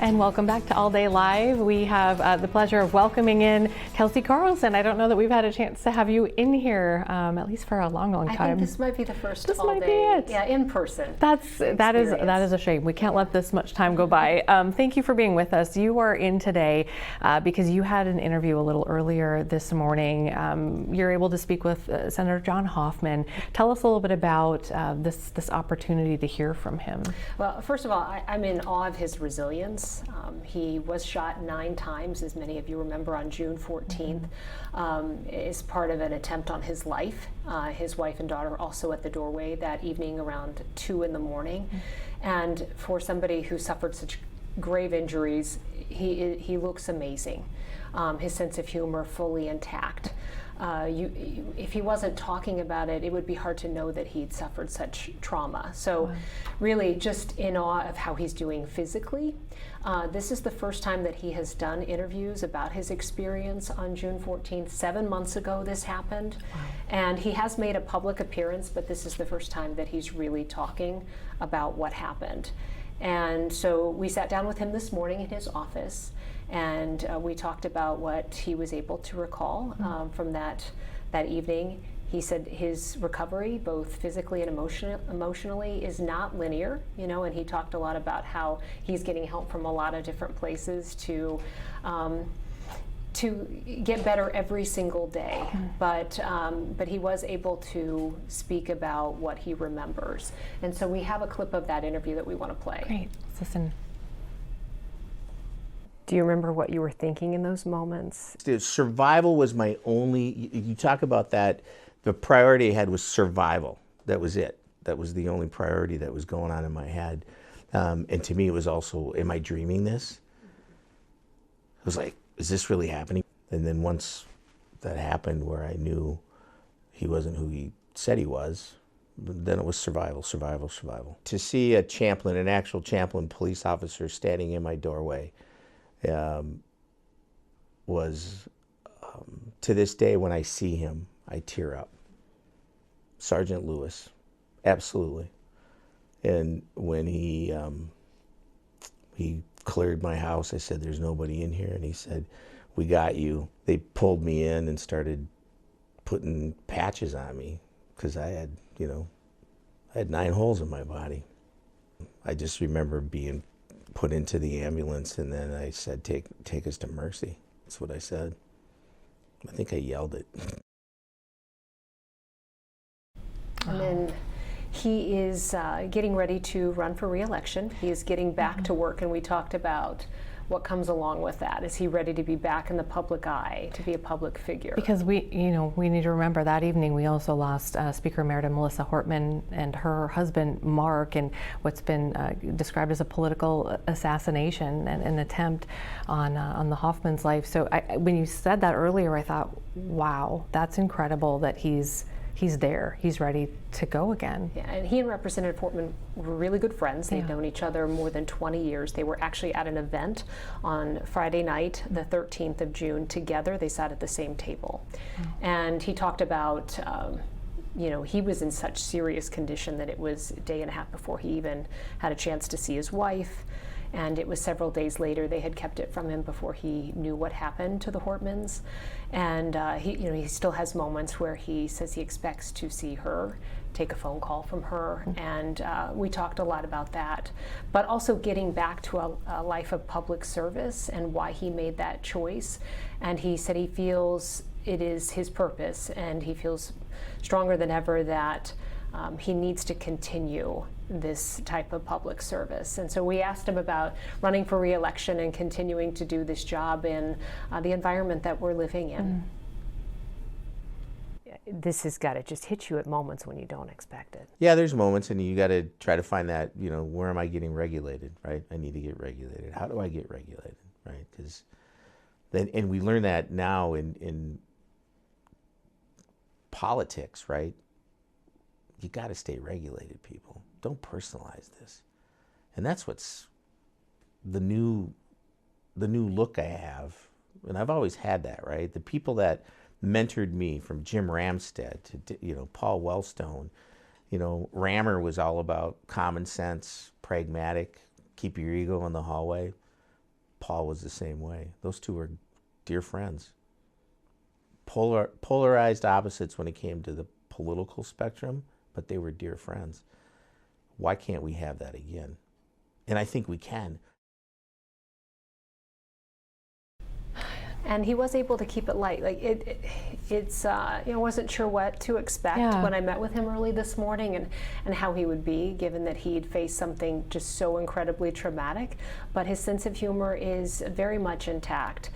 And welcome back to All Day Live. We have the pleasure of welcoming in Kelcey Carlson. I don't know that we've had a chance to have you in here, at least for a long time. I think this might be the first this all might day, be it. Yeah, in person. That is a shame. We can't let this much time go by. Thank you for being with us. You are in today because you had an interview a little earlier this morning. You're able to speak with Senator John Hoffman. Tell us a little bit about this opportunity to hear from him. Well, first of all, I'm in awe of his resilience. He was shot 9 times, as many of you remember, on June 14th, as part of an attempt on his life. His wife and daughter also at the doorway that evening around 2 in the morning. And for somebody who suffered such grave injuries, he looks amazing. His sense of humor fully intact. If he wasn't talking about it, it would be hard to know that he'd suffered such trauma. So really just in awe of how he's doing physically. This is the first time that he has done interviews about his experience on June 14th. 7 months ago this happened. Wow. And he has made a public appearance, but this is the first time that he's really talking about what happened. And so we sat down with him this morning in his office, and we talked about what he was able to recall from that evening. He said his recovery, both physically and emotionally, is not linear, and he talked a lot about how he's getting help from a lot of different places to get better every single day. But he was able to speak about what he remembers. And so we have a clip of that interview that we want to play. Great. Let's listen. Do you remember what you were thinking in those moments? Survival was my only, you talk about that, the priority I had was survival. That was it. That was the only priority that was going on in my head. And to me it was also, am I dreaming this? I was like, is this really happening? And then once that happened where I knew he wasn't who he said he was, then it was survival, survival, survival. To see a Champlin, an actual Champlin police officer standing in my doorway was, to this day when I see him, I tear up. Sergeant Lewis, absolutely. And when he cleared my house, I said, there's nobody in here. And he said, we got you. They pulled me in and started putting patches on me because I had, I had 9 holes in my body. I just remember being put into the ambulance, and then I said, take us to Mercy. That's what I said. I think I yelled it. And then he is getting ready to run for re-election. He is getting back to work, and we talked about what comes along with that. Is he ready to be back in the public eye, to be a public figure? Because we need to remember that evening we also lost Speaker Emerita Melissa Hortman and her husband Mark, and what's been described as a political assassination and an attempt on the Hoffman's life. So when you said that earlier, I thought, wow, that's incredible that he's there. He's ready to go again. Yeah, and he and Representative Hortman were really good friends. They've known each other more than 20 years. They were actually at an event on Friday night, the 13th of June, together. They sat at the same table. And he talked about, he was in such serious condition that it was a day and a half before he even had a chance to see his wife. And it was several days later. They had kept it from him before he knew what happened to the Hortmans. And he still has moments where he says he expects to see her, take a phone call from her, and we talked a lot about that. But also getting back to a life of public service and why he made that choice. And he said he feels it is his purpose, and he feels stronger than ever that he needs to continue this type of public service. And so we asked him about running for re-election and continuing to do this job in the environment that we're living in. This has got to just hit you at moments when you don't expect it. Yeah, there's moments, and you got to try to find that, where am I getting regulated, right? I need to get regulated. How do I get regulated, right? Because then, and we learn that now in politics, right? You got to stay regulated, people. Don't personalize this. And that's what's the new look I have. And I've always had that, right? The people that mentored me, from Jim Ramstad to, Paul Wellstone, Rammer was all about common sense, pragmatic, keep your ego in the hallway. Paul was the same way. Those two were dear friends. Polarized opposites when it came to the political spectrum, but they were dear friends. Why can't we have that again? And I think we can. And he was able to keep it light. Like wasn't sure what to expect when I met with him early this morning, and how he would be, given that he'd faced something just so incredibly traumatic. But his sense of humor is very much intact.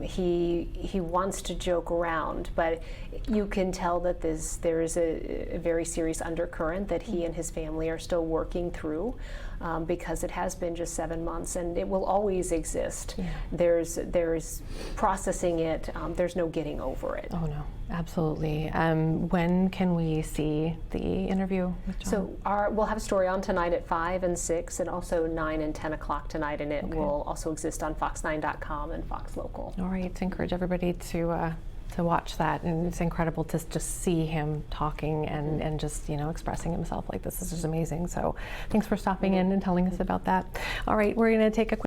He wants to joke around, but you can tell that there is a very serious undercurrent that he and his family are still working through. Because it has been just 7 months, and it will always exist. Yeah. There's processing it. There's no getting over it. Oh no, absolutely. When can we see the interview with John? So we'll have a story on tonight at 5 and 6, and also 9 and 10 o'clock tonight, and it will also exist on fox9.com and Fox Local. All right, to encourage everybody to watch that, and it's incredible to just see him talking and just expressing himself like this. Is just amazing. So thanks for stopping in and telling us about that. All right, we're going to take a quick